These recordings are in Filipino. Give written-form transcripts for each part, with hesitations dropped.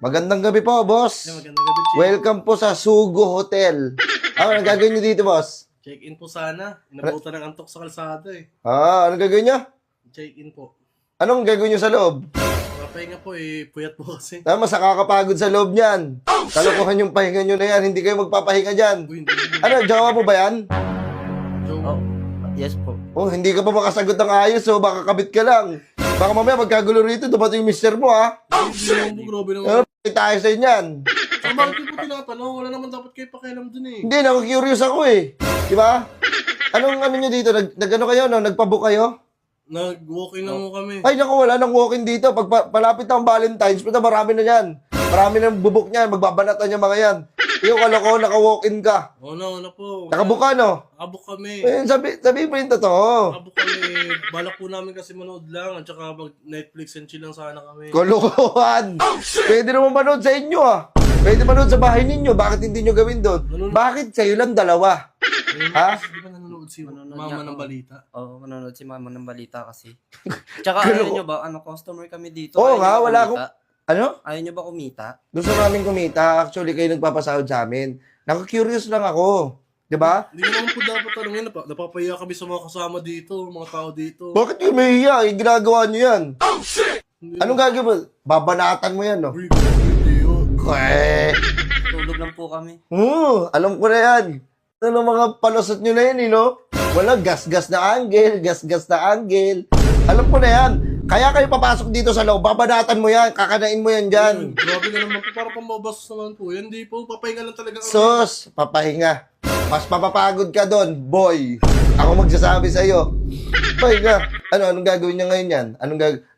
Magandang gabi po, boss. Magandang gabi, Chief. Welcome po sa Sugo Hotel. Ano gagawin niyo dito, boss? Check-in po sana. Inabutan ng antok sa kalsada eh. Anong gagawin niyo? Check-in po. Anong gagawin niyo sa loob? Papahinga po eh. Puyat po kasi. Mas nakakapagod sa loob niyan. Kalokohan yung pahinga niyo na yan. Hindi kayo magpapahinga dyan. Uy, hindi mo. Ano, jowa mo ba yan? Joke. Yes po. Oh, hindi ka pa makasagot ng ayos, so baka kabit ka lang. Baka mamaya magkagulo rito, dumating yung mister mo, ha? Hindi naman po, grabe naman. Ano, tayo sa inyan. Saka bakit po tinatanong? Wala naman dapat kayo pakialam dun eh. Hindi, naku-curious ako eh. Di ba? Anong ano nyo dito? Nag-ano kayo, no? Nagpabook kayo? Nag-walking lang mo kami. Ay, naku, wala nang walk-in dito. Pag palapit ng Valentine's, puta, marami na yan. Marami nang bubuk niyan. Magbabanatan yung mga yan. Yung kaloko, naka-walk-in ka. Una po. Nakabook ka, no? Nakabook kami. Eh, sabi mo yung totoo. Nakabook kami. Balak po namin kasi manood lang. At saka mag-Netflix and chill lang sana kami. Kalokohan. Pwede naman manood sa inyo, ah. Pwede manood sa bahay ninyo. Bakit hindi nyo gawin doon? Bakit sa'yo lang dalawa? Ha? Di ba nanonood si Mama ng Balita? Oo, manonood si Mama ng balita kasi. Tsaka ayaw nyo ba, customer kami dito. Oo Ayaw nga, nyo wala kumita? akong... Ano? Ayaw nyo ba kumita? Gusto namin kumita. Actually, kayo nagpapasahod sa amin. Naku-curious lang ako. Di ba? Hindi naman po dapat tanongin. Napapahiya kami sa mga kasama dito, mga tao dito. Bakit kayo mahihiya? Ginagawa nyo yan. Hindi Anong gagawin mo? Babanatan mo yan, no? Uy, hindi yun. Tulog lang po kami. Alam ko na yan. Ano mga palusot nyo na yan, no? Wala, gas-gas na angle, gas-gas na angle. Alam ko na yan. Kaya kayo papasok dito sa loob, babanatan mo yan, kakanain mo yan dyan. Grabe na naman po, parang pambabastos naman po. Yan, di po, papahinga lang talaga kami. Sus, papahinga. Mas mapapagod ka doon, boy. Ako magsasabi sa'yo. Pahinga. Anong gagawin niya ngayon yan?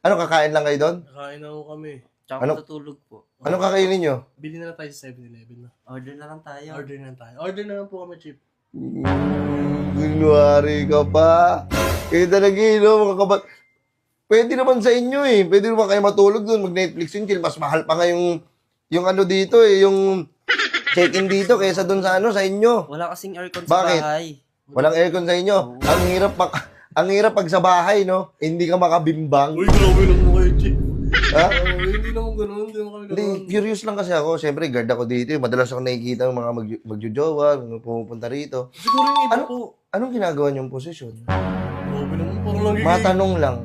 Anong kakain lang kayo doon? Nakain na po kami. Tsaka Ano? matutulog po. Anong kakainin nyo? Bili na lang tayo sa 7-Eleven na. Order na lang tayo. Order na lang tayo. Order na lang po kami, Chip. Gunwari ka pa. Kayo talaga, no, mga kabat. Pwede naman sa inyo eh. Pwede naman kayo matulog doon, mag-Netflix and chill. Mas mahal pa nga yung ano dito eh, yung check-in dito kaysa doon sa sa inyo. Wala kasing aircon sa Bakit? bahay. Walang aircon sa inyo. Ang hirap pag sa bahay, no? Hindi ka makabimbang. Uy, grabe naman kayo, Chip. Ha? Hindi naman ganun, hindi naman kami Hindi, ganun. curious lang kasi ako. Siyempre, guard ako dito. Madalas ako nakikita ng mga magjojowa, mga pumupunta rito. Siguro yung iba Ano? po. Anong ginagawa niyong posisyon? Grabe naman, parang nanggigigil. Matanong lang.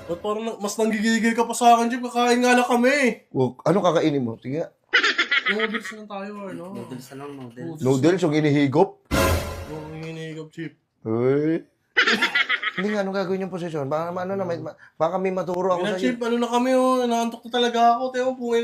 Ba't parang mas nanggigigil ka pa sa akin, Chip? Kakain nga lang kami. Anong kakainin mo? Sige. Noodles na tayo, ano? Noodles na lang, noodles. Noodles yung inihigop? Yung hinihigap, Chip. Uy. Hindi nga, anong gagawin yung posisyon? Baka may maturo ako Yan, sa iyo. Chip, ano na kami, oh. Inaantok na talaga ako. Tayo po,